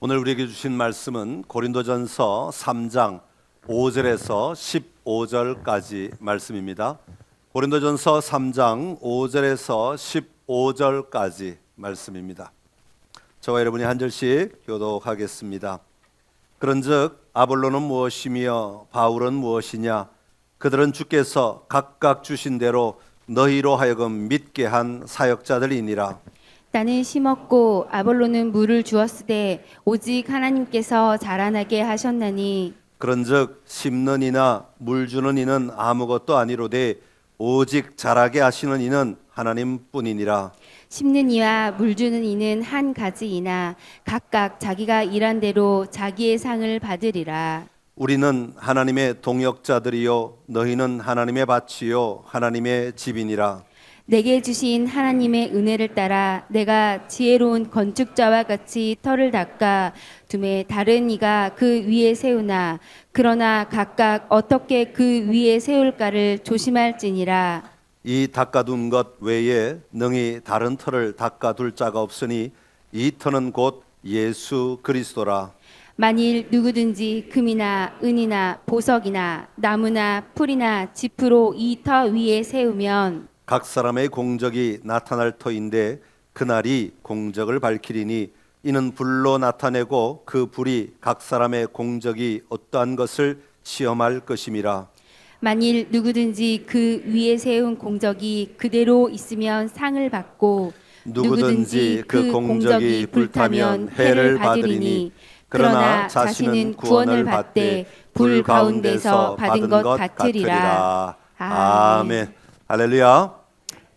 오늘 우리에게 주신 말씀은 고린도전서 3장 5절에서 15절까지 말씀입니다. 고린도전서 3장 5절에서 15절까지 말씀입니다. 저와 여러분이 한 절씩 교독하겠습니다. 그런즉 아볼로는 무엇이며 바울은 무엇이냐? 그들은 주께서 각각 주신 대로 너희로 하여금 믿게 한 사역자들이니라. 나는 심었고 아볼로는 물을 주었으되 오직 하나님께서 자라나게 하셨나니 그런즉 심는 이나 물 주는 이는 아무것도 아니로되 오직 자라게 하시는 이는 하나님뿐이니라. 심는 이와 물 주는 이는 한 가지이나 각각 자기가 일한 대로 자기의 상을 받으리라. 우리는 하나님의 동역자들이요 너희는 하나님의 밭이요 하나님의 집이니라. 내게 주신 하나님의 은혜를 따라 내가 지혜로운 건축자와 같이 터를 닦아 둠에 다른 이가 그 위에 세우나 그러나 각각 어떻게 그 위에 세울까를 조심할지니라. 이 닦아둔 것 외에 능히 다른 터를 닦아둘 자가 없으니 이 터는 곧 예수 그리스도라. 만일 누구든지 금이나 은이나 보석이나 나무나 풀이나 지프로 이 터 위에 세우면 각 사람의 공적이 나타날 터인데 그날이 공적을 밝히리니 이는 불로 나타내고 그 불이 각 사람의 공적이 어떠한 것을 시험할 것임이라. 만일 누구든지 그 위에 세운 공적이 그대로 있으면 상을 받고 누구든지 그 공적이 불타면 해를 받으리니 그러나 자신은 구원을 받되 불 가운데서 받은 것 같으리라. 아멘. 할렐루야.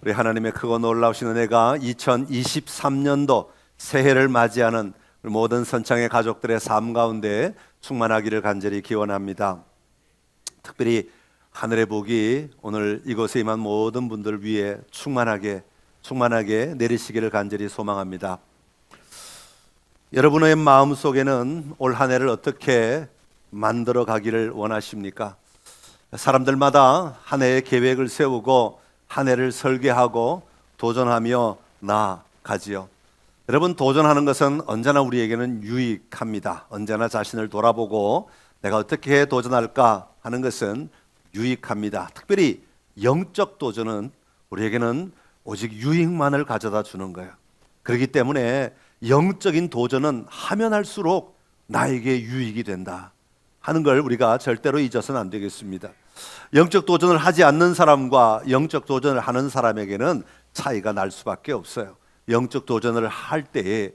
우리 하나님의 크고 놀라우신 은혜가 2023년도 새해를 맞이하는 모든 선창의 가족들의 삶 가운데 충만하기를 간절히 기원합니다. 특별히 하늘의 복이 오늘 이곳에 임한 모든 분들 위해 충만하게 내리시기를 간절히 소망합니다. 여러분의 마음 속에는 올 한 해를 어떻게 만들어 가기를 원하십니까? 사람들마다 한 해의 계획을 세우고 한 해를 설계하고 도전하며 나아가지요. 여러분, 도전하는 것은 언제나 우리에게는 유익합니다. 언제나 자신을 돌아보고 내가 어떻게 도전할까 하는 것은 유익합니다. 특별히 영적 도전은 우리에게는 오직 유익만을 가져다 주는 거예요. 그렇기 때문에 영적인 도전은 하면 할수록 나에게 유익이 된다 하는 걸 우리가 절대로 잊어서는 안 되겠습니다. 영적 도전을 하지 않는 사람과 영적 도전을 하는 사람에게는 차이가 날 수밖에 없어요. 영적 도전을 할 때에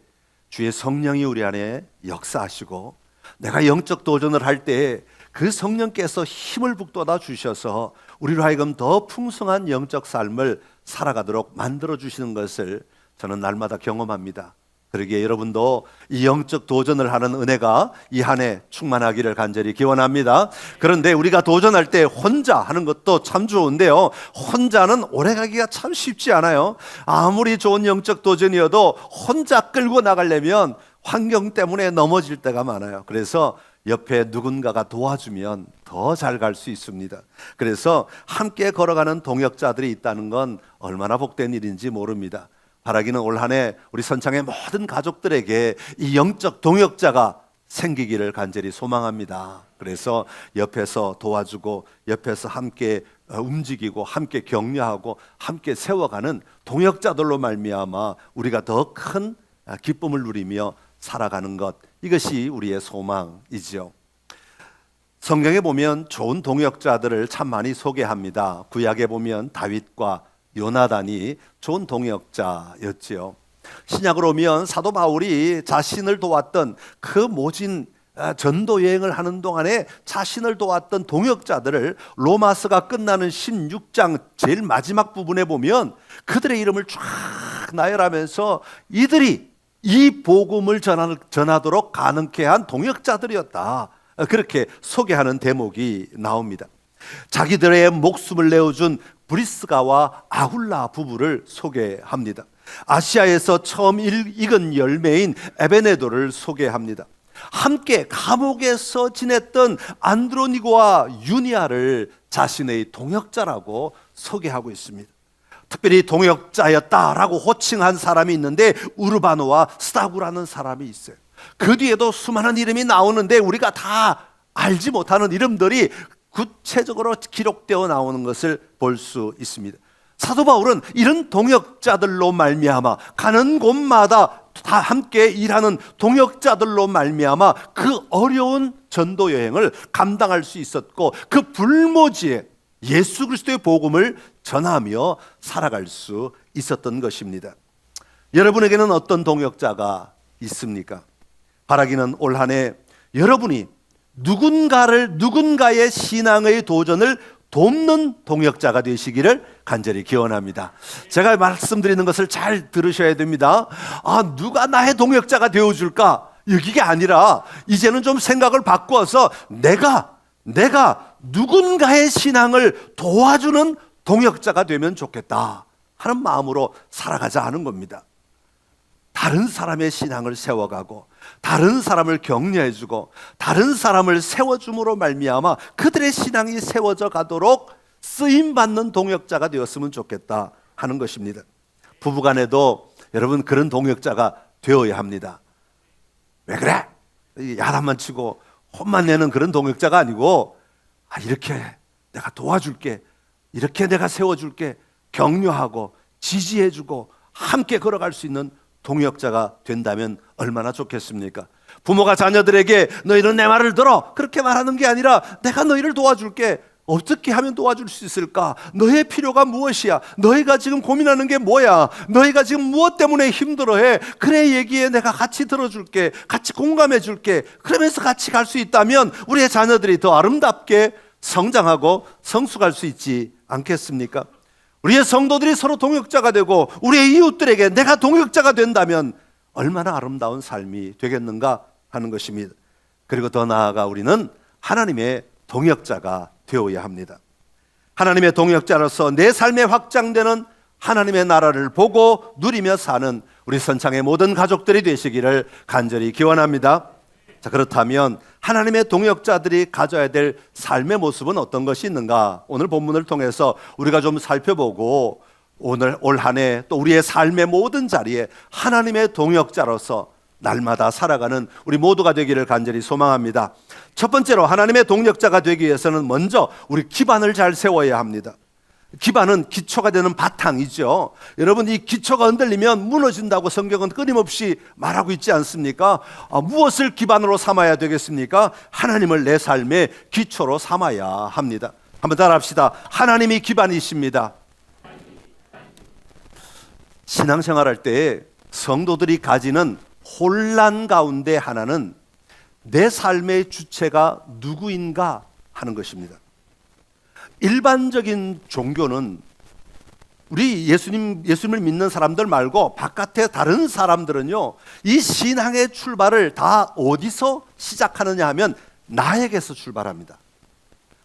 주의 성령이 우리 안에 역사하시고 내가 영적 도전을 할 때에 그 성령께서 힘을 북돋아 주셔서 우리로 하여금 더 풍성한 영적 삶을 살아가도록 만들어 주시는 것을 저는 날마다 경험합니다. 그러기에 여러분도 이 영적 도전을 하는 은혜가 이 한 해 충만하기를 간절히 기원합니다. 그런데 우리가 도전할 때 혼자 하는 것도 참 좋은데요, 혼자는 오래가기가 참 쉽지 않아요. 아무리 좋은 영적 도전이어도 혼자 끌고 나가려면 환경 때문에 넘어질 때가 많아요. 그래서 옆에 누군가가 도와주면 더 잘 갈 수 있습니다. 그래서 함께 걸어가는 동역자들이 있다는 건 얼마나 복된 일인지 모릅니다. 바라기는 올 한 해 우리 선창의 모든 가족들에게 이 영적 동역자가 생기기를 간절히 소망합니다. 그래서 옆에서 도와주고 옆에서 함께 움직이고 함께 격려하고 함께 세워가는 동역자들로 말미암아 우리가 더 큰 기쁨을 누리며 살아가는 것, 이것이 우리의 소망이지요. 성경에 보면 좋은 동역자들을 참 많이 소개합니다. 구약에 보면 다윗과 요나단이 좋은 동역자였지요. 신약으로 오면 사도 바울이 자신을 도왔던 그 모진 전도 여행을 하는 동안에 자신을 도왔던 동역자들을 로마서가 끝나는 16장 제일 마지막 부분에 보면 그들의 이름을 쫙 나열하면서 이들이 이 복음을 전하도록 가능케 한 동역자들이었다, 그렇게 소개하는 대목이 나옵니다. 자기들의 목숨을 내어준 브리스가와 아굴라 부부를 소개합니다. 아시아에서 처음 익은 열매인 에베네도를 소개합니다. 함께 감옥에서 지냈던 안드로니고와 유니아를 자신의 동역자라고 소개하고 있습니다. 특별히 동역자였다라고 호칭한 사람이 있는데 우르바노와 스타구라는 사람이 있어요. 그 뒤에도 수많은 이름이 나오는데 우리가 다 알지 못하는 이름들이 구체적으로 기록되어 나오는 것을 볼 수 있습니다. 사도 바울은 이런 동역자들로 말미암아, 가는 곳마다 다 함께 일하는 동역자들로 말미암아 그 어려운 전도 여행을 감당할 수 있었고, 그 불모지에 예수 그리스도의 복음을 전하며 살아갈 수 있었던 것입니다. 여러분에게는 어떤 동역자가 있습니까? 바라기는 올 한 해 여러분이 누군가의 신앙의 도전을 돕는 동역자가 되시기를 간절히 기원합니다. 제가 말씀드리는 것을 잘 들으셔야 됩니다. 누가 나의 동역자가 되어줄까? 이게 아니라 이제는 좀 생각을 바꾸어서 내가 누군가의 신앙을 도와주는 동역자가 되면 좋겠다 하는 마음으로 살아가자 하는 겁니다. 다른 사람의 신앙을 세워가고, 다른 사람을 격려해주고, 다른 사람을 세워줌으로 말미암아 그들의 신앙이 세워져 가도록 쓰임받는 동역자가 되었으면 좋겠다 하는 것입니다. 부부간에도 여러분 그런 동역자가 되어야 합니다. 왜 그래? 야단만 치고 혼만 내는 그런 동역자가 아니고, 이렇게 내가 도와줄게, 이렇게 내가 세워줄게, 격려하고 지지해주고 함께 걸어갈 수 있는 동역자가 된다면 얼마나 좋겠습니까? 부모가 자녀들에게 너희는 내 말을 들어, 그렇게 말하는 게 아니라 내가 너희를 도와줄게. 어떻게 하면 도와줄 수 있을까? 너의 필요가 무엇이야? 너희가 지금 고민하는 게 뭐야? 너희가 지금 무엇 때문에 힘들어해? 그래, 얘기해. 내가 같이 들어줄게, 같이 공감해 줄게. 그러면서 같이 갈 수 있다면 우리의 자녀들이 더 아름답게 성장하고 성숙할 수 있지 않겠습니까? 우리의 성도들이 서로 동역자가 되고 우리의 이웃들에게 내가 동역자가 된다면 얼마나 아름다운 삶이 되겠는가 하는 것입니다. 그리고 더 나아가 우리는 하나님의 동역자가 되어야 합니다. 하나님의 동역자로서 내 삶에 확장되는 하나님의 나라를 보고 누리며 사는 우리 선창의 모든 가족들이 되시기를 간절히 기원합니다. 자, 그렇다면 하나님의 동역자들이 가져야 될 삶의 모습은 어떤 것이 있는가? 오늘 본문을 통해서 우리가 좀 살펴보고 오늘 올 한 해 또 우리의 삶의 모든 자리에 하나님의 동역자로서 날마다 살아가는 우리 모두가 되기를 간절히 소망합니다. 첫 번째로 하나님의 동역자가 되기 위해서는 먼저 우리 기반을 잘 세워야 합니다. 기반은 기초가 되는 바탕이죠. 여러분, 이 기초가 흔들리면 무너진다고 성경은 끊임없이 말하고 있지 않습니까? 무엇을 기반으로 삼아야 되겠습니까? 하나님을 내 삶의 기초로 삼아야 합니다. 한번 따라합시다. 하나님이 기반이십니다. 신앙생활할 때 성도들이 가지는 혼란 가운데 하나는 내 삶의 주체가 누구인가 하는 것입니다. 일반적인 종교는 우리 예수님을 믿는 사람들 말고 바깥에 다른 사람들은요, 이 신앙의 출발을 다 어디서 시작하느냐 하면 나에게서 출발합니다.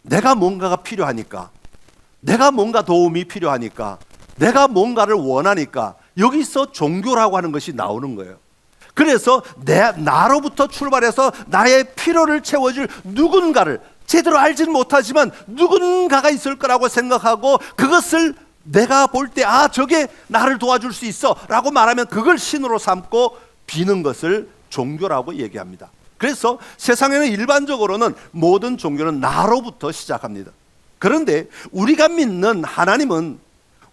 내가 뭔가가 필요하니까, 내가 뭔가 도움이 필요하니까, 내가 뭔가를 원하니까 여기서 종교라고 하는 것이 나오는 거예요. 그래서 나로부터 출발해서 나의 필요를 채워줄 누군가를 제대로 알지는 못하지만 누군가가 있을 거라고 생각하고 그것을 내가 볼 때 저게 나를 도와줄 수 있어 라고 말하면 그걸 신으로 삼고 비는 것을 종교라고 얘기합니다. 그래서 세상에는 일반적으로는 모든 종교는 나로부터 시작합니다. 그런데 우리가 믿는 하나님은,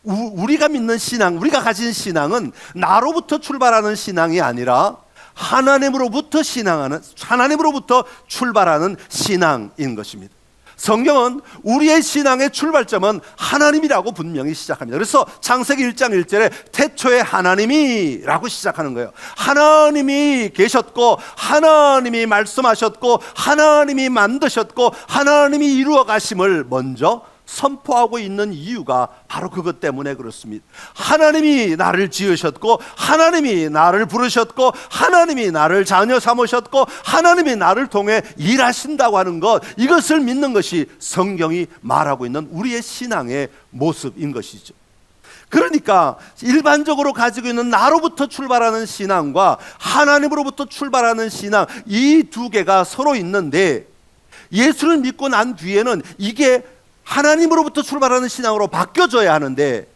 우리가 믿는 신앙, 우리가 가진 신앙은 나로부터 출발하는 신앙이 아니라 하나님으로부터 출발하는 신앙인 것입니다. 성경은 우리의 신앙의 출발점은 하나님이라고 분명히 시작합니다. 그래서 창세기 1장 1절에 태초에 하나님이라고 시작하는 거예요. 하나님이 계셨고, 하나님이 말씀하셨고, 하나님이 만드셨고, 하나님이 이루어 가심을 먼저 선포하고 있는 이유가 바로 그것 때문에 그렇습니다. 하나님이 나를 지으셨고, 하나님이 나를 부르셨고, 하나님이 나를 자녀 삼으셨고, 하나님이 나를 통해 일하신다고 하는 것, 이것을 믿는 것이 성경이 말하고 있는 우리의 신앙의 모습인 것이죠. 그러니까 일반적으로 가지고 있는 나로부터 출발하는 신앙과 하나님으로부터 출발하는 신앙, 이 두 개가 서로 있는데 예수를 믿고 난 뒤에는 이게 하나님으로부터 출발하는 신앙으로 바뀌어져야 하는데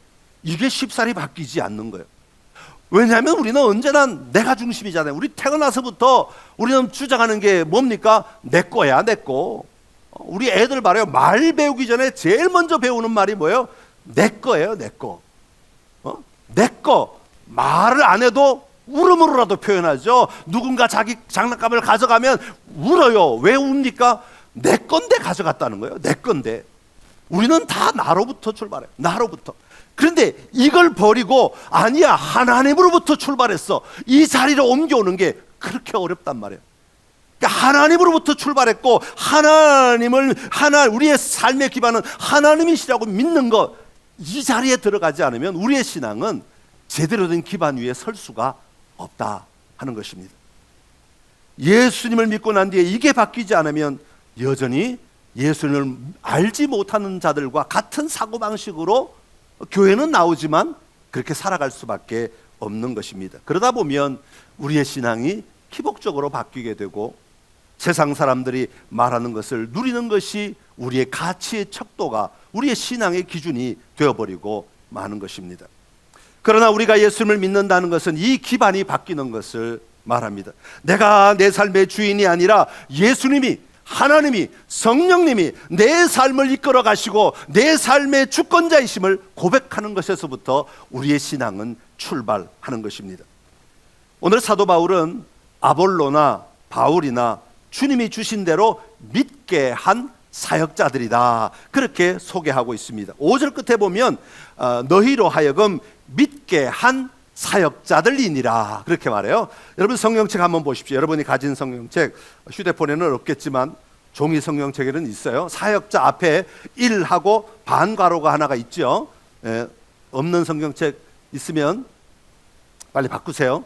이게 쉽사리 바뀌지 않는 거예요. 왜냐하면 우리는 언제나 내가 중심이잖아요. 우리 태어나서부터 우리는 주장하는 게 뭡니까? 내 거야, 내 거. 우리 애들 말이에요. 말 배우기 전에 제일 먼저 배우는 말이 뭐예요? 내 거예요, 내 거. 내 거. 말을 안 해도 울음으로라도 표현하죠. 누군가 자기 장난감을 가져가면 울어요. 왜 웁니까? 내 건데 가져갔다는 거예요. 내 건데. 우리는 다 나로부터 출발해요. 나로부터. 그런데 이걸 버리고 아니야, 하나님으로부터 출발했어. 이 자리로 옮겨오는 게 그렇게 어렵단 말이에요. 그러니까 하나님으로부터 출발했고 우리의 삶의 기반은 하나님이시라고 믿는 것, 이 자리에 들어가지 않으면 우리의 신앙은 제대로 된 기반 위에 설 수가 없다 하는 것입니다. 예수님을 믿고 난 뒤에 이게 바뀌지 않으면 여전히 예수님을 알지 못하는 자들과 같은 사고방식으로 교회는 나오지만 그렇게 살아갈 수밖에 없는 것입니다. 그러다 보면 우리의 신앙이 기복적으로 바뀌게 되고 세상 사람들이 말하는 것을 누리는 것이 우리의 가치의 척도가, 우리의 신앙의 기준이 되어버리고 마는 것입니다. 그러나 우리가 예수님을 믿는다는 것은 이 기반이 바뀌는 것을 말합니다. 내가 내 삶의 주인이 아니라 예수님이, 하나님이, 성령님이 내 삶을 이끌어 가시고 내 삶의 주권자이심을 고백하는 것에서부터 우리의 신앙은 출발하는 것입니다. 오늘 사도 바울은 아볼로나 바울이나 주님이 주신 대로 믿게 한 사역자들이다, 그렇게 소개하고 있습니다. 5절 끝에 보면 너희로 하여금 믿게 한 사역자들이니라, 그렇게 말해요. 여러분 성경책 한번 보십시오. 여러분이 가진 성경책, 휴대폰에는 없겠지만 종이 성경책에는 있어요. 사역자 앞에 1하고 반가로가 하나가 있죠. 없는 성경책 있으면 빨리 바꾸세요.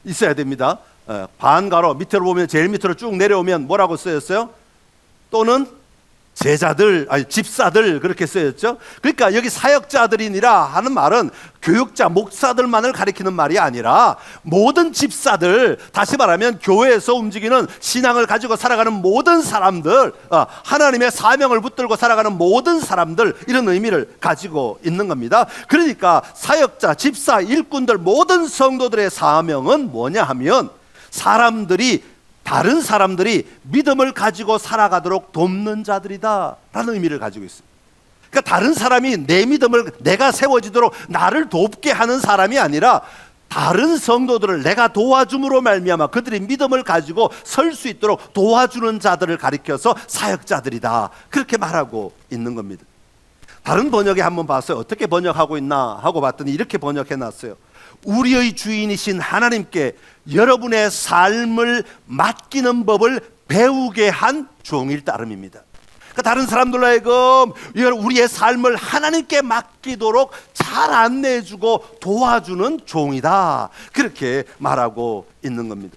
있어야 됩니다. 반가로 밑으로 보면, 제일 밑으로 쭉 내려오면 뭐라고 쓰였어요? 또는 제자들, 아니 집사들, 그렇게 쓰였죠. 그러니까 여기 사역자들이니라 하는 말은 교육자, 목사들만을 가리키는 말이 아니라 모든 집사들, 다시 말하면 교회에서 움직이는 신앙을 가지고 살아가는 모든 사람들, 하나님의 사명을 붙들고 살아가는 모든 사람들, 이런 의미를 가지고 있는 겁니다. 그러니까 사역자, 집사, 일꾼들, 모든 성도들의 사명은 뭐냐 하면 다른 사람들이 믿음을 가지고 살아가도록 돕는 자들이다 라는 의미를 가지고 있습니다. 그러니까 다른 사람이 내 믿음을, 내가 세워지도록 나를 돕게 하는 사람이 아니라 다른 성도들을 내가 도와줌으로 말미암아 그들이 믿음을 가지고 설 수 있도록 도와주는 자들을 가리켜서 사역자들이다, 그렇게 말하고 있는 겁니다. 다른 번역에 한번 봤어요. 어떻게 번역하고 있나 하고 봤더니 이렇게 번역해놨어요. 우리의 주인이신 하나님께 여러분의 삶을 맡기는 법을 배우게 한 종일 따름입니다. 그러니까 다른 사람들로 하여금 우리의 삶을 하나님께 맡기도록 잘 안내해주고 도와주는 종이다, 그렇게 말하고 있는 겁니다.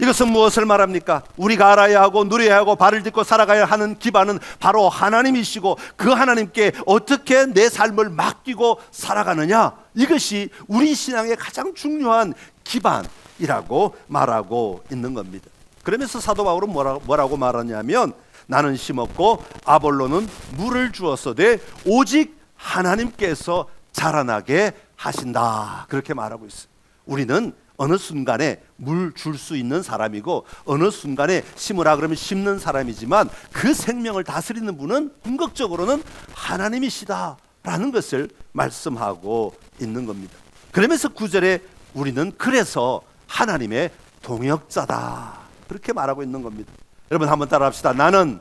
이것은 무엇을 말합니까? 우리가 알아야 하고 누려야 하고 발을 딛고 살아가야 하는 기반은 바로 하나님이시고 그 하나님께 어떻게 내 삶을 맡기고 살아가느냐, 이것이 우리 신앙의 가장 중요한 기반이라고 말하고 있는 겁니다. 그러면서 사도 바울은 뭐라고 말하냐면 나는 심었고 아볼로는 물을 주었으되 오직 하나님께서 자라나게 하신다, 그렇게 말하고 있어요. 우리는 어느 순간에 물 줄 수 있는 사람이고 어느 순간에 심으라 그러면 심는 사람이지만 그 생명을 다스리는 분은 궁극적으로는 하나님이시다라는 것을 말씀하고 있는 겁니다. 그러면서 9절에 우리는 그래서 하나님의 동역자다, 그렇게 말하고 있는 겁니다. 여러분 한번 따라합시다. 나는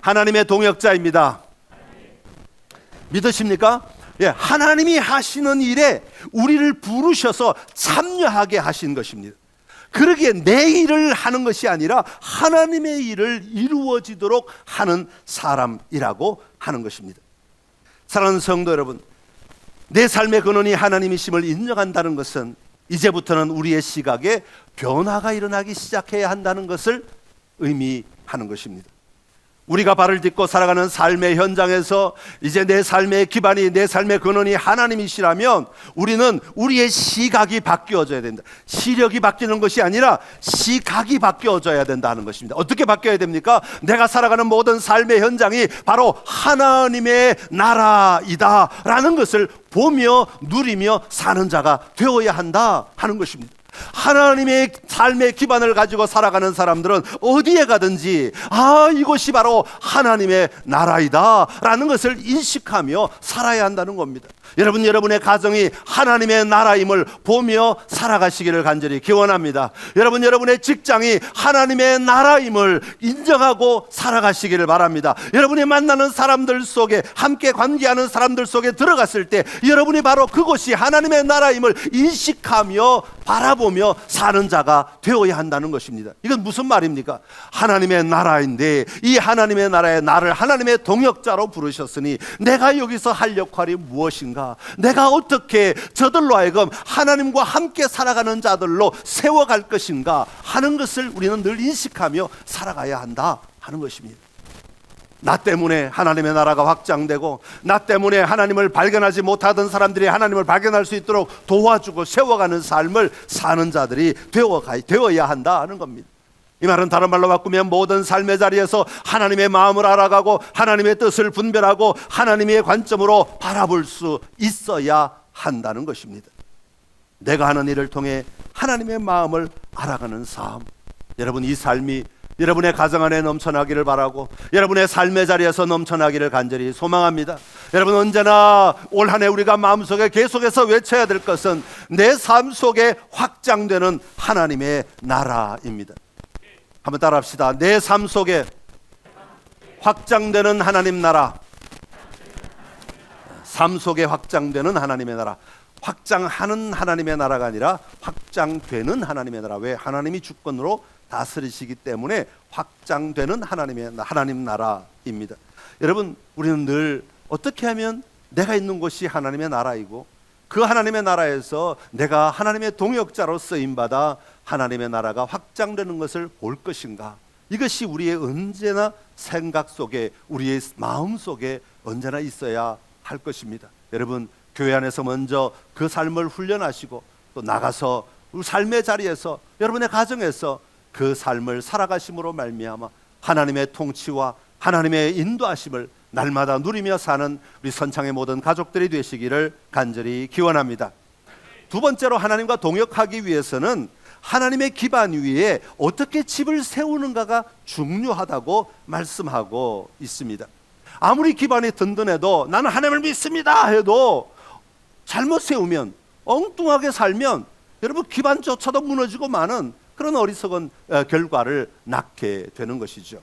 하나님의 동역자입니다. 믿으십니까? 예, 하나님이 하시는 일에 우리를 부르셔서 참여하게 하신 것입니다. 그러기에 내 일을 하는 것이 아니라 하나님의 일을 이루어지도록 하는 사람이라고 하는 것입니다. 사랑하는 성도 여러분, 내 삶의 근원이 하나님이심을 인정한다는 것은 이제부터는 우리의 시각에 변화가 일어나기 시작해야 한다는 것을 의미하는 것입니다. 우리가 발을 딛고 살아가는 삶의 현장에서 이제 내 삶의 기반이, 내 삶의 근원이 하나님이시라면 우리는 우리의 시각이 바뀌어져야 된다. 시력이 바뀌는 것이 아니라 시각이 바뀌어져야 된다는 것입니다. 어떻게 바뀌어야 됩니까? 내가 살아가는 모든 삶의 현장이 바로 하나님의 나라이다 라는 것을 보며 누리며 사는 자가 되어야 한다 하는 것입니다. 하나님의 삶의 기반을 가지고 살아가는 사람들은 어디에 가든지 이것이 바로 하나님의 나라이다 라는 것을 인식하며 살아야 한다는 겁니다. 여러분의 가정이 하나님의 나라임을 보며 살아가시기를 간절히 기원합니다. 여러분의 직장이 하나님의 나라임을 인정하고 살아가시기를 바랍니다. 여러분이 만나는 사람들 속에, 함께 관계하는 사람들 속에 들어갔을 때 여러분이 바로 그것이 하나님의 나라임을 인식하며 바라보며 사는 자가 되어야 한다는 것입니다. 이건 무슨 말입니까? 하나님의 나라인데 이 하나님의 나라에 나를 하나님의 동역자로 부르셨으니 내가 여기서 할 역할이 무엇인가? 내가 어떻게 저들로 하여금 하나님과 함께 살아가는 자들로 세워갈 것인가 하는 것을 우리는 늘 인식하며 살아가야 한다 하는 것입니다. 나 때문에 하나님의 나라가 확장되고 나 때문에 하나님을 발견하지 못하던 사람들이 하나님을 발견할 수 있도록 도와주고 세워가는 삶을 사는 자들이 되어야 한다 하는 겁니다. 이 말은 다른 말로 바꾸면 모든 삶의 자리에서 하나님의 마음을 알아가고 하나님의 뜻을 분별하고 하나님의 관점으로 바라볼 수 있어야 한다는 것입니다. 내가 하는 일을 통해 하나님의 마음을 알아가는 삶, 여러분 이 삶이 여러분의 가정 안에 넘쳐나기를 바라고 여러분의 삶의 자리에서 넘쳐나기를 간절히 소망합니다. 여러분 언제나 올 한 해 우리가 마음속에 계속해서 외쳐야 될 것은 내 삶 속에 확장되는 하나님의 나라입니다. 한번 따라합시다. 내 삶 속에 확장되는 하나님 나라. 삶 속에 확장되는 하나님의 나라. 확장하는 하나님의 나라가 아니라 확장되는 하나님의 나라. 왜? 하나님이 주권으로 다스리시기 때문에 확장되는 하나님 나라입니다. 여러분 우리는 늘 어떻게 하면 내가 있는 곳이 하나님의 나라이고 그 하나님의 나라에서 내가 하나님의 동역자로 쓰임받아 하나님의 나라가 확장되는 것을 볼 것인가? 이것이 우리의 언제나 생각 속에 우리의 마음 속에 언제나 있어야 할 것입니다. 여러분 교회 안에서 먼저 그 삶을 훈련하시고 또 나가서 우리 삶의 자리에서 여러분의 가정에서 그 삶을 살아가심으로 말미암아 하나님의 통치와 하나님의 인도하심을 날마다 누리며 사는 우리 선창의 모든 가족들이 되시기를 간절히 기원합니다. 두 번째로 하나님과 동역하기 위해서는 하나님의 기반 위에 어떻게 집을 세우는가가 중요하다고 말씀하고 있습니다. 아무리 기반이 든든해도 나는 하나님을 믿습니다 해도 잘못 세우면 엉뚱하게 살면 여러분 기반조차도 무너지고 마는 그런 어리석은 결과를 낳게 되는 것이죠.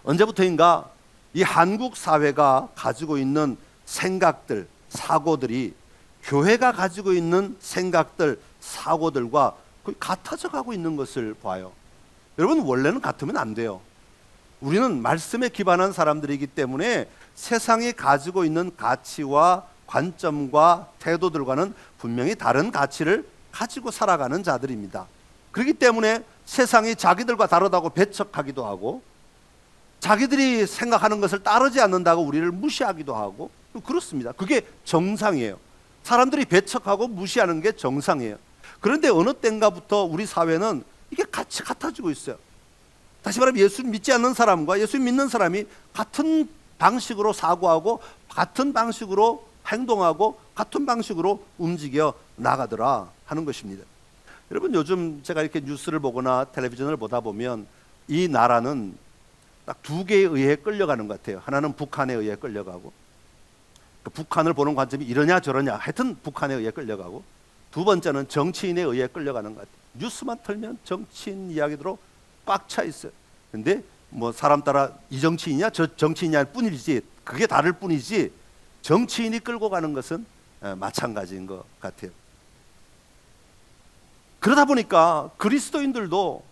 언제부터인가 이 한국 사회가 가지고 있는 생각들, 사고들이 교회가 가지고 있는 생각들, 사고들과 거의 같아져 가고 있는 것을 봐요. 여러분 원래는 같으면 안 돼요. 우리는 말씀에 기반한 사람들이기 때문에 세상이 가지고 있는 가치와 관점과 태도들과는 분명히 다른 가치를 가지고 살아가는 자들입니다. 그렇기 때문에 세상이 자기들과 다르다고 배척하기도 하고 자기들이 생각하는 것을 따르지 않는다고 우리를 무시하기도 하고 그렇습니다. 그게 정상이에요. 사람들이 배척하고 무시하는 게 정상이에요. 그런데 어느 때인가부터 우리 사회는 이게 같이 같아지고 있어요. 다시 말하면 예수 믿지 않는 사람과 예수 믿는 사람이 같은 방식으로 사고하고 같은 방식으로 행동하고 같은 방식으로 움직여 나가더라 하는 것입니다. 여러분 요즘 제가 이렇게 뉴스를 보거나 텔레비전을 보다 보면 이 나라는 딱 두 개에 의해 끌려가는 것 같아요. 하나는 북한에 의해 끌려가고 그 북한을 보는 관점이 이러냐 저러냐 하여튼 북한에 의해 끌려가고 두 번째는 정치인에 의해 끌려가는 것 같아요. 뉴스만 틀면 정치인 이야기로 꽉 차 있어요. 근데 뭐 사람 따라 이 정치인이냐 저 정치인이냐 뿐이지 그게 다를 뿐이지 정치인이 끌고 가는 것은 마찬가지인 것 같아요. 그러다 보니까 그리스도인들도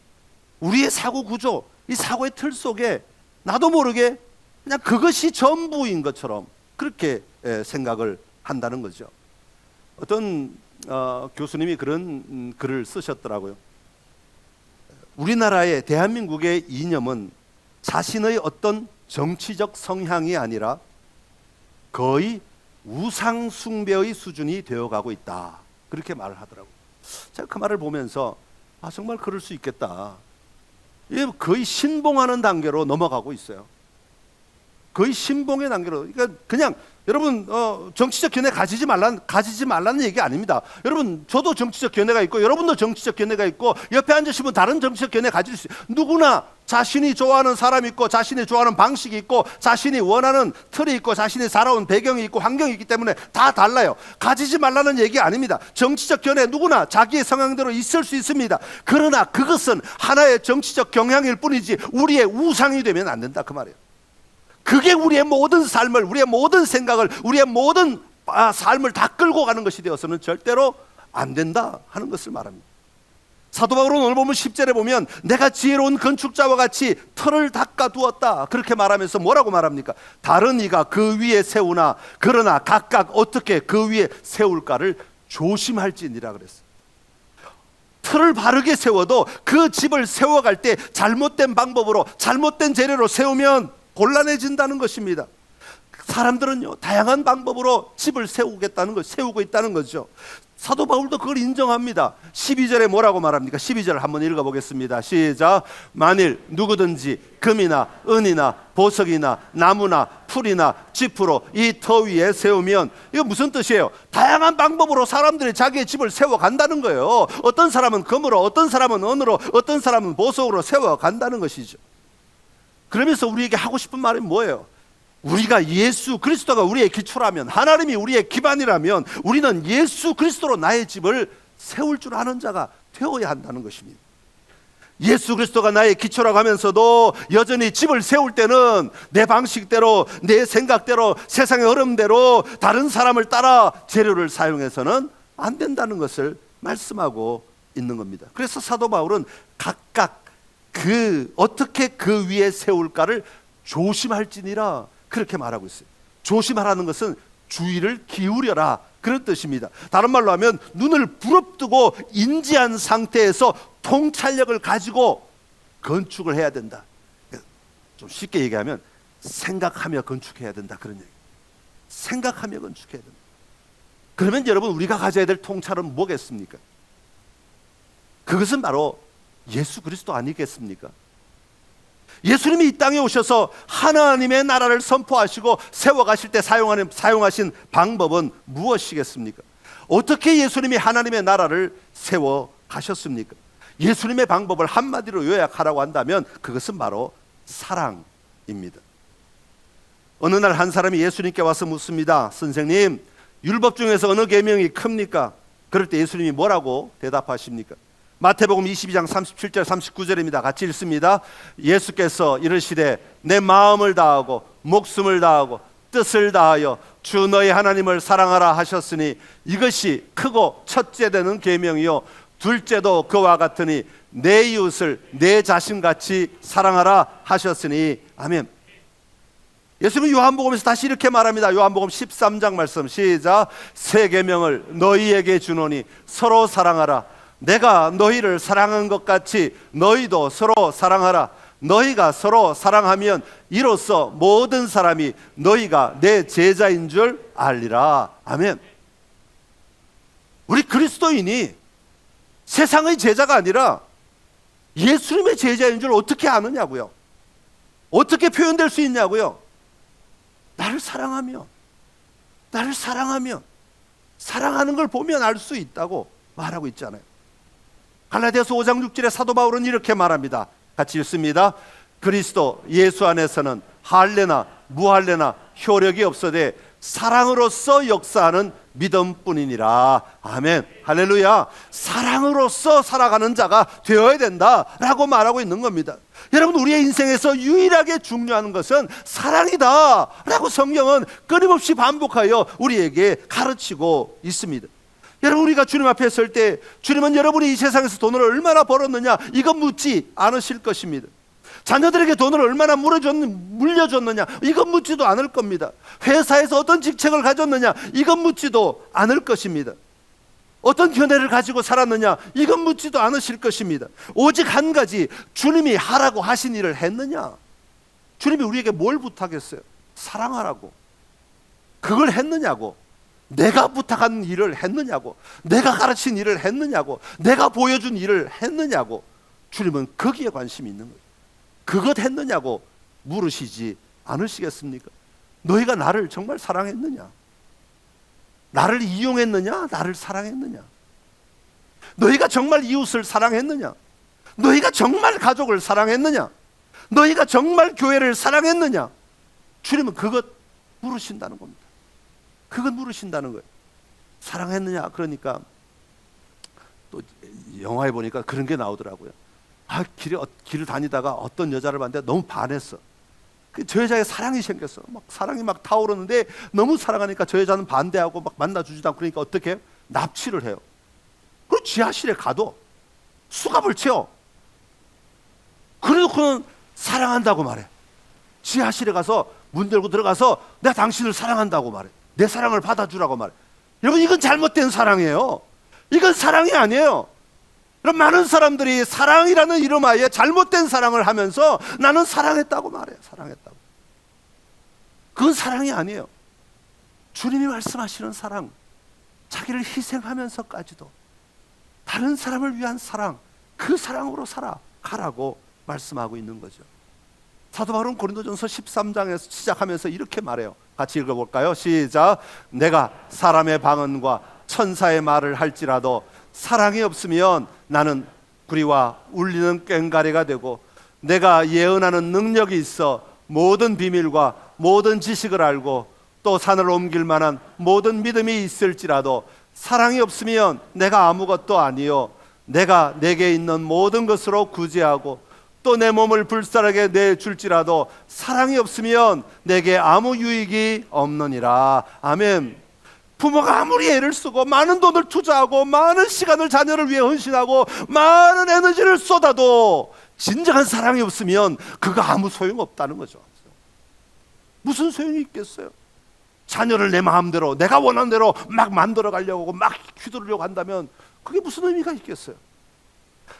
우리의 사고 구조, 이 사고의 틀 속에 나도 모르게 그냥 그것이 전부인 것처럼 그렇게 생각을 한다는 거죠. 어떤 교수님이 그런 글을 쓰셨더라고요. 우리나라의 대한민국의 이념은 자신의 어떤 정치적 성향이 아니라 거의 우상 숭배의 수준이 되어가고 있다, 그렇게 말을 하더라고요. 제가 그 말을 보면서 정말 그럴 수 있겠다. 이게 거의 신봉하는 단계로 넘어가고 있어요. 거의 신봉의 단계로. 그러니까 그냥 여러분 정치적 견해 가지지 말라는 얘기 아닙니다. 여러분, 저도 정치적 견해가 있고 여러분도 정치적 견해가 있고 옆에 앉으시면 다른 정치적 견해 가질 수 있어요. 누구나 자신이 좋아하는 사람이 있고 자신이 좋아하는 방식이 있고 자신이 원하는 틀이 있고 자신이 살아온 배경이 있고 환경이 있기 때문에 다 달라요. 가지지 말라는 얘기 아닙니다. 정치적 견해 누구나 자기의 성향대로 있을 수 있습니다. 그러나 그것은 하나의 정치적 경향일 뿐이지 우리의 우상이 되면 안 된다, 그 말이에요. 그게 우리의 모든 삶을, 우리의 모든 생각을, 우리의 모든 삶을 다 끌고 가는 것이 되어서는 절대로 안 된다 하는 것을 말합니다. 사도 바울은 오늘 보면 10절에 보면 내가 지혜로운 건축자와 같이 터를 닦아 두었다, 그렇게 말하면서 뭐라고 말합니까? 다른 이가 그 위에 세우나 그러나 각각 어떻게 그 위에 세울까를 조심할지니라 그랬어요. 틀을 바르게 세워도 그 집을 세워갈 때 잘못된 방법으로 잘못된 재료로 세우면 곤란해진다는 것입니다. 사람들은요, 다양한 방법으로 집을 세우고 있다는 거죠. 사도 바울도 그걸 인정합니다. 12절에 뭐라고 말합니까? 12절 한번 읽어보겠습니다. 시작. 만일 누구든지 금이나 은이나 보석이나 나무나 풀이나 짚으로 이 터 위에 세우면, 이거 무슨 뜻이에요? 다양한 방법으로 사람들이 자기의 집을 세워간다는 거예요. 어떤 사람은 금으로, 어떤 사람은 은으로, 어떤 사람은 보석으로 세워간다는 것이죠. 그러면서 우리에게 하고 싶은 말은 뭐예요? 우리가 예수 그리스도가 우리의 기초라면, 하나님이 우리의 기반이라면 우리는 예수 그리스도로 나의 집을 세울 줄 아는 자가 되어야 한다는 것입니다. 예수 그리스도가 나의 기초라고 하면서도 여전히 집을 세울 때는 내 방식대로, 내 생각대로, 세상의 흐름대로 다른 사람을 따라 재료를 사용해서는 안 된다는 것을 말씀하고 있는 겁니다. 그래서 사도 바울은 각각 어떻게 그 위에 세울까를 조심할지니라, 그렇게 말하고 있어요. 조심하라는 것은 주의를 기울여라, 그런 뜻입니다. 다른 말로 하면 눈을 부릅뜨고 인지한 상태에서 통찰력을 가지고 건축을 해야 된다. 좀 쉽게 얘기하면 생각하며 건축해야 된다, 그런 얘기. 생각하며 건축해야 된다. 그러면 여러분, 우리가 가져야 될 통찰은 뭐겠습니까? 그것은 바로 예수 그리스도 아니겠습니까? 예수님이 이 땅에 오셔서 하나님의 나라를 선포하시고 세워가실 때 사용하신 방법은 무엇이겠습니까? 어떻게 예수님이 하나님의 나라를 세워가셨습니까? 예수님의 방법을 한마디로 요약하라고 한다면 그것은 바로 사랑입니다. 어느 날 한 사람이 예수님께 와서 묻습니다. 선생님, 율법 중에서 어느 계명이 큽니까? 그럴 때 예수님이 뭐라고 대답하십니까? 마태복음 22장 37절 39절입니다. 같이 읽습니다. 예수께서 이르시되 내 마음을 다하고 목숨을 다하고 뜻을 다하여 주 너희 하나님을 사랑하라 하셨으니 이것이 크고 첫째 되는 계명이요 둘째도 그와 같으니 내 이웃을 내 자신같이 사랑하라 하셨으니 아멘. 예수님은 요한복음에서 다시 이렇게 말합니다. 요한복음 13장 말씀 시작. 새 계명을 너희에게 주노니 서로 사랑하라. 내가 너희를 사랑한 것 같이 너희도 서로 사랑하라. 너희가 서로 사랑하면 이로써 모든 사람이 너희가 내 제자인 줄 알리라. 아멘. 우리 그리스도인이 세상의 제자가 아니라 예수님의 제자인 줄 어떻게 아느냐고요? 어떻게 표현될 수 있냐고요? 나를 사랑하면 사랑하는 걸 보면 알 수 있다고 말하고 있잖아요. 갈라디아서 5장 6절에 사도 바울은 이렇게 말합니다. 같이 읽습니다. 그리스도 예수 안에서는 할례나 무할례나 효력이 없어되 사랑으로서 역사하는 믿음뿐이니라. 아멘. 할렐루야. 사랑으로서 살아가는 자가 되어야 된다라고 말하고 있는 겁니다. 여러분, 우리의 인생에서 유일하게 중요한 것은 사랑이다라고 성경은 끊임없이 반복하여 우리에게 가르치고 있습니다. 여러분, 우리가 주님 앞에 설 때 주님은 여러분이 이 세상에서 돈을 얼마나 벌었느냐 이건 묻지 않으실 것입니다. 자녀들에게 돈을 얼마나 물려줬느냐 이건 묻지도 않을 겁니다. 회사에서 어떤 직책을 가졌느냐 이건 묻지도 않을 것입니다. 어떤 견해를 가지고 살았느냐 이건 묻지도 않으실 것입니다. 오직 한 가지, 주님이 하라고 하신 일을 했느냐 주님이 우리에게 뭘 부탁했어요? 사랑하라고. 그걸 했느냐고. 내가 부탁한 일을 했느냐고. 내가 가르친 일을 했느냐고. 내가 보여준 일을 했느냐고. 주님은 거기에 관심이 있는 거예요. 그것 했느냐고 물으시지 않으시겠습니까? 너희가 나를 정말 사랑했느냐? 나를 이용했느냐? 나를 사랑했느냐? 너희가 정말 이웃을 사랑했느냐? 너희가 정말 가족을 사랑했느냐? 너희가 정말 교회를 사랑했느냐? 주님은 그것 물으신다는 겁니다. 그것 물으신다는 거예요. 사랑했느냐? 그러니까 또 영화에 보니까 그런 게 나오더라고요. 길을 다니다가 어떤 여자를 봤는데 너무 반했어. 저 여자에 사랑이 생겼어. 막 사랑이 막 타오르는데 너무 사랑하니까 저 여자는 반대하고 막 만나주지도 않고, 그러니까 어떻게 해요? 납치를 해요. 그리고 지하실에 가도 수갑을 채워. 그래놓고는 사랑한다고 말해. 지하실에 가서 문 열고 들어가서 내가 당신을 사랑한다고 말해. 내 사랑을 받아주라고 말해. 여러분, 이건 잘못된 사랑이에요. 이건 사랑이 아니에요. 그럼 많은 사람들이 사랑이라는 이름하에 잘못된 사랑을 하면서 나는 사랑했다고 말해요. 사랑했다고. 그건 사랑이 아니에요. 주님이 말씀하시는 사랑, 자기를 희생하면서까지도 다른 사람을 위한 사랑, 그 사랑으로 살아가라고 말씀하고 있는 거죠. 사도 바울은 고린도전서 13장에서 시작하면서 이렇게 말해요. 같이 읽어볼까요? 시작. 내가 사람의 방언과 천사의 말을 할지라도 사랑이 없으면 나는 구리와 울리는 꽹가리가 되고, 내가 예언하는 능력이 있어 모든 비밀과 모든 지식을 알고 또 산을 옮길 만한 모든 믿음이 있을지라도 사랑이 없으면 내가 아무것도 아니요, 내가 내게 있는 모든 것으로 구제하고 또 내 몸을 불살하게 내줄지라도 사랑이 없으면 내게 아무 유익이 없느니라. 아멘. 부모가 아무리 애를 쓰고 많은 돈을 투자하고 많은 시간을 자녀를 위해 헌신하고 많은 에너지를 쏟아도 진정한 사랑이 없으면 그거 아무 소용없다는 거죠. 무슨 소용이 있겠어요? 자녀를 내 마음대로 내가 원하는 대로 막 만들어 가려고 하고 막 휘두르려고 한다면 그게 무슨 의미가 있겠어요?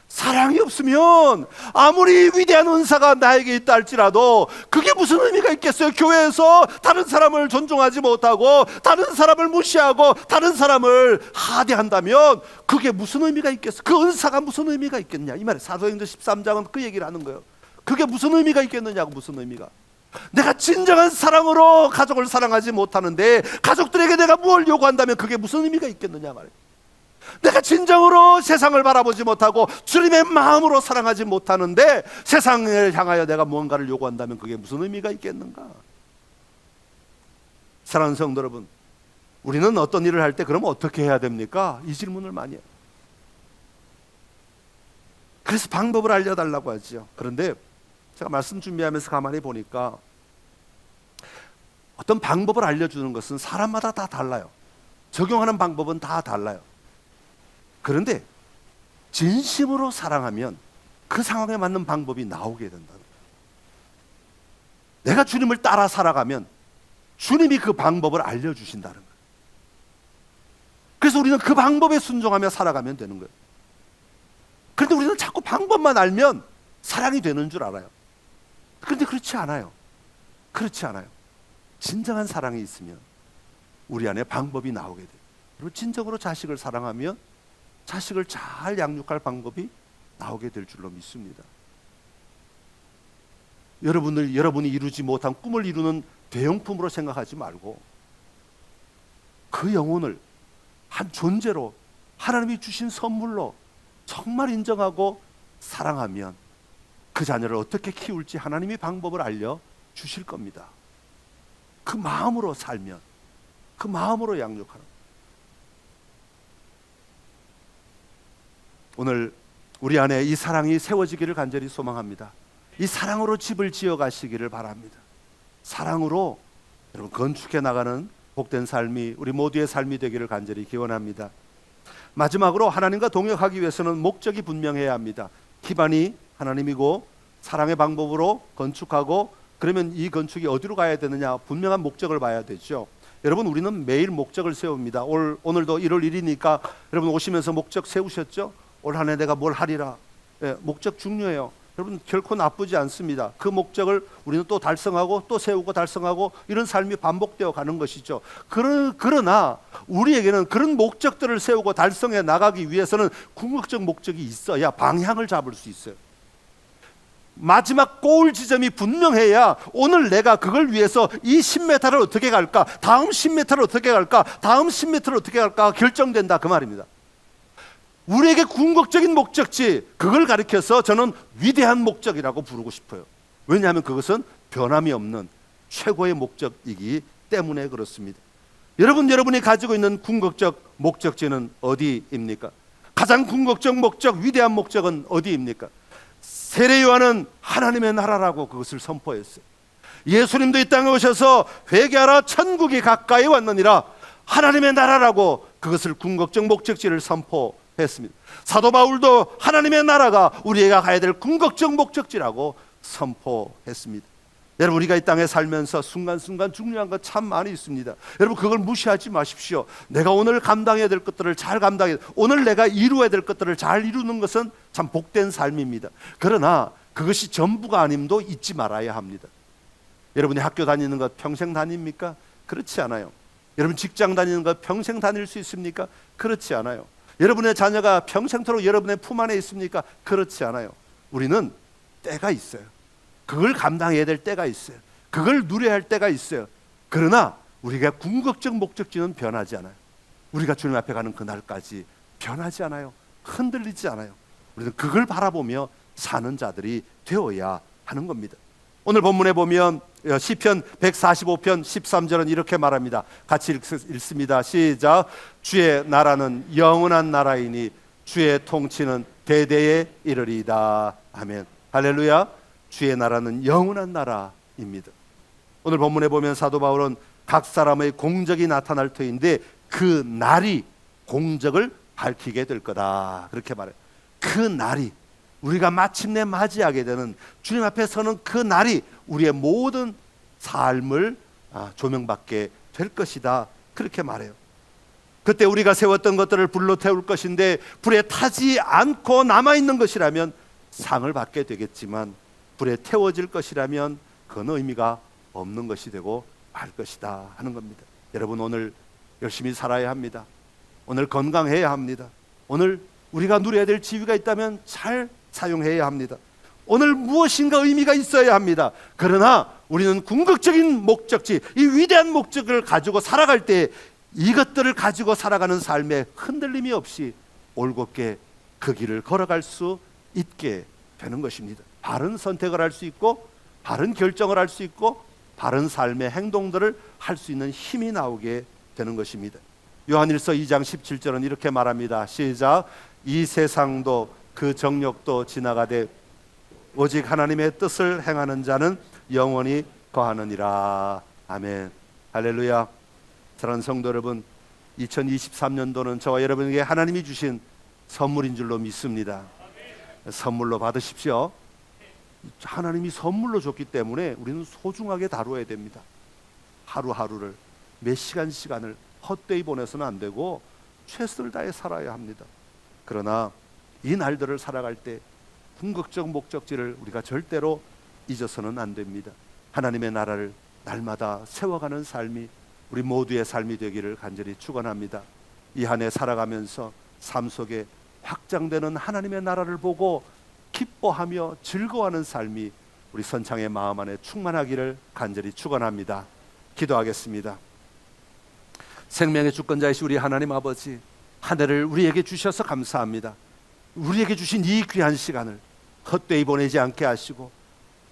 사랑이 없으면 아무리 위대한 은사가 나에게 있다 할지라도 그게 무슨 의미가 있겠어요? 교회에서 다른 사람을 존중하지 못하고 다른 사람을 무시하고 다른 사람을 하대한다면 그게 무슨 의미가 있겠어요? 그 은사가 무슨 의미가 있겠냐, 이 말이에요. 사도행전 13장은 그 얘기를 하는 거예요. 그게 무슨 의미가 있겠느냐고. 무슨 의미가. 내가 진정한 사랑으로 가족을 사랑하지 못하는데 가족들에게 내가 뭘 요구한다면 그게 무슨 의미가 있겠느냐 말이에요. 내가 진정으로 세상을 바라보지 못하고 주님의 마음으로 사랑하지 못하는데 세상을 향하여 내가 무언가를 요구한다면 그게 무슨 의미가 있겠는가? 사랑하는 성도 여러분, 우리는 어떤 일을 할 때 그러면 어떻게 해야 됩니까? 이 질문을 많이 해요. 그래서 방법을 알려달라고 하죠. 그런데 제가 말씀 준비하면서 가만히 보니까 어떤 방법을 알려주는 것은 사람마다 다 달라요. 적용하는 방법은 다 달라요. 그런데 진심으로 사랑하면 그 상황에 맞는 방법이 나오게 된다는 거예요. 내가 주님을 따라 살아가면 주님이 그 방법을 알려주신다는 거예요. 그래서 우리는 그 방법에 순종하며 살아가면 되는 거예요. 그런데 우리는 자꾸 방법만 알면 사랑이 되는 줄 알아요. 그런데 그렇지 않아요. 그렇지 않아요. 진정한 사랑이 있으면 우리 안에 방법이 나오게 돼요. 그리고 진정으로 자식을 사랑하면 자식을 잘 양육할 방법이 나오게 될 줄로 믿습니다. 여러분이 이루지 못한 꿈을 이루는 대용품으로 생각하지 말고 그 영혼을 한 존재로 하나님이 주신 선물로 정말 인정하고 사랑하면 그 자녀를 어떻게 키울지 하나님이 방법을 알려주실 겁니다. 그 마음으로 살면, 그 마음으로 양육하는. 오늘 우리 안에 이 사랑이 세워지기를 간절히 소망합니다. 이 사랑으로 집을 지어 가시기를 바랍니다. 사랑으로 여러분 건축해 나가는 복된 삶이 우리 모두의 삶이 되기를 간절히 기원합니다. 마지막으로 하나님과 동역하기 위해서는 목적이 분명해야 합니다. 기반이 하나님이고 사랑의 방법으로 건축하고, 그러면 이 건축이 어디로 가야 되느냐, 분명한 목적을 봐야 되죠. 여러분, 우리는 매일 목적을 세웁니다. 오늘도 1월 1일이니까 여러분 오시면서 목적 세우셨죠? 올 한 해 내가 뭘 하리라. 목적 중요해요. 여러분 결코 나쁘지 않습니다. 그 목적을 우리는 또 달성하고 또 세우고 달성하고 이런 삶이 반복되어 가는 것이죠. 그러나 우리에게는 그런 목적들을 세우고 달성해 나가기 위해서는 궁극적 목적이 있어야 방향을 잡을 수 있어요. 마지막 골 지점이 분명해야 오늘 내가 그걸 위해서 이 10m를 어떻게 갈까, 다음 10m를 어떻게 갈까, 다음 10m를 어떻게 갈까 결정된다 그 말입니다. 우리에게 궁극적인 목적지, 그걸 가리켜서 저는 위대한 목적이라고 부르고 싶어요. 왜냐하면 그것은 변함이 없는 최고의 목적이기 때문에 그렇습니다. 여러분이 가지고 있는 궁극적 목적지는 어디입니까? 가장 궁극적 목적, 위대한 목적은 어디입니까? 세례 요한은 하나님의 나라라고 그것을 선포했어요. 예수님도 이 땅에 오셔서 회개하라 천국이 가까이 왔느니라, 하나님의 나라라고 그것을 궁극적 목적지를 선포했습니다. 사도 바울도 하나님의 나라가 우리가 가야 될 궁극적 목적지라고 선포했습니다. 여러분 우리가 이 땅에 살면서 순간순간 중요한 것 참 많이 있습니다. 여러분 그걸 무시하지 마십시오. 내가 오늘 감당해야 될 것들을 잘 감당해야, 오늘 내가 이루어야 될 것들을 잘 이루는 것은 참 복된 삶입니다. 그러나 그것이 전부가 아님도 잊지 말아야 합니다. 여러분이 학교 다니는 것 평생 다닙니까? 그렇지 않아요. 여러분 직장 다니는 것 평생 다닐 수 있습니까? 그렇지 않아요. 여러분의 자녀가 평생토록 여러분의 품 안에 있습니까? 그렇지 않아요. 우리는 때가 있어요. 그걸 감당해야 될 때가 있어요. 그걸 누려야 할 때가 있어요. 그러나 우리가 궁극적 목적지는 변하지 않아요. 우리가 주님 앞에 가는 그날까지 변하지 않아요. 흔들리지 않아요. 우리는 그걸 바라보며 사는 자들이 되어야 하는 겁니다. 오늘 본문에 보면 시편 145편 13절은 이렇게 말합니다. 같이 읽습니다. 시작. 주의 나라는 영원한 나라이니 주의 통치는 대대에 이르리이다. 아멘. 할렐루야. 주의 나라는 영원한 나라입니다. 오늘 본문에 보면 사도 바울은 각 사람의 공적이 나타날 터인데 그 날이 공적을 밝히게 될 거다 그렇게 말해요. 그 날이, 우리가 마침내 맞이하게 되는 주님 앞에 서는 그 날이 우리의 모든 삶을 조명받게 될 것이다 그렇게 말해요. 그때 우리가 세웠던 것들을 불로 태울 것인데 불에 타지 않고 남아있는 것이라면 상을 받게 되겠지만 불에 태워질 것이라면 그건 의미가 없는 것이 되고 말 것이다 하는 겁니다. 여러분 오늘 열심히 살아야 합니다. 오늘 건강해야 합니다. 오늘 우리가 누려야 될 지위가 있다면 잘 사용해야 합니다. 오늘 무엇인가 의미가 있어야 합니다. 그러나 우리는 궁극적인 목적지, 이 위대한 목적을 가지고 살아갈 때 이것들을 가지고 살아가는 삶에 흔들림이 없이 올곧게 그 길을 걸어갈 수 있게 되는 것입니다. 바른 선택을 할 수 있고 바른 결정을 할 수 있고 바른 삶의 행동들을 할 수 있는 힘이 나오게 되는 것입니다. 요한일서 2장 17절은 이렇게 말합니다. 시작. 이 세상도 그 정욕도 지나가되 오직 하나님의 뜻을 행하는 자는 영원히 거하느니라. 아멘. 할렐루야. 사랑하는 성도 여러분, 2023년도는 저와 여러분에게 하나님이 주신 선물인 줄로 믿습니다. 선물로 받으십시오. 하나님이 선물로 줬기 때문에 우리는 소중하게 다루어야 됩니다. 하루하루를, 몇 시간을 헛되이 보내서는 안 되고 최선을 다해 살아야 합니다. 그러나 이 날들을 살아갈 때 궁극적 목적지를 우리가 절대로 잊어서는 안 됩니다. 하나님의 나라를 날마다 세워가는 삶이 우리 모두의 삶이 되기를 간절히 축원합니다. 이 한 해 살아가면서 삶 속에 확장되는 하나님의 나라를 보고 기뻐하며 즐거워하는 삶이 우리 선창의 마음 안에 충만하기를 간절히 축원합니다. 기도하겠습니다. 생명의 주권자이신 우리 하나님 아버지, 한 해를 우리에게 주셔서 감사합니다. 우리에게 주신 이 귀한 시간을 헛되이 보내지 않게 하시고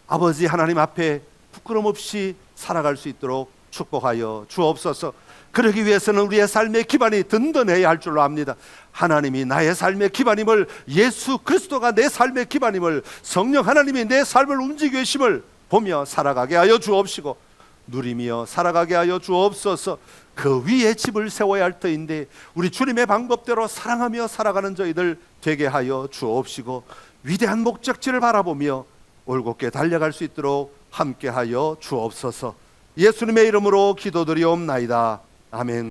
아버지 하나님 앞에 부끄럼 없이 살아갈 수 있도록 축복하여 주옵소서. 그러기 위해서는 우리의 삶의 기반이 든든해야 할 줄로 압니다. 하나님이 나의 삶의 기반임을, 예수 그리스도가 내 삶의 기반임을, 성령 하나님이 내 삶을 움직이고 계심을 보며 살아가게 하여 주옵시고 누리며 살아가게 하여 주옵소서. 그 위에 집을 세워야 할 터인데 우리 주님의 방법대로 사랑하며 살아가는 저희들 되게 하여 주옵시고 위대한 목적지를 바라보며 올곧게 달려갈 수 있도록 함께하여 주옵소서. 예수님의 이름으로 기도드리옵나이다. 아멘.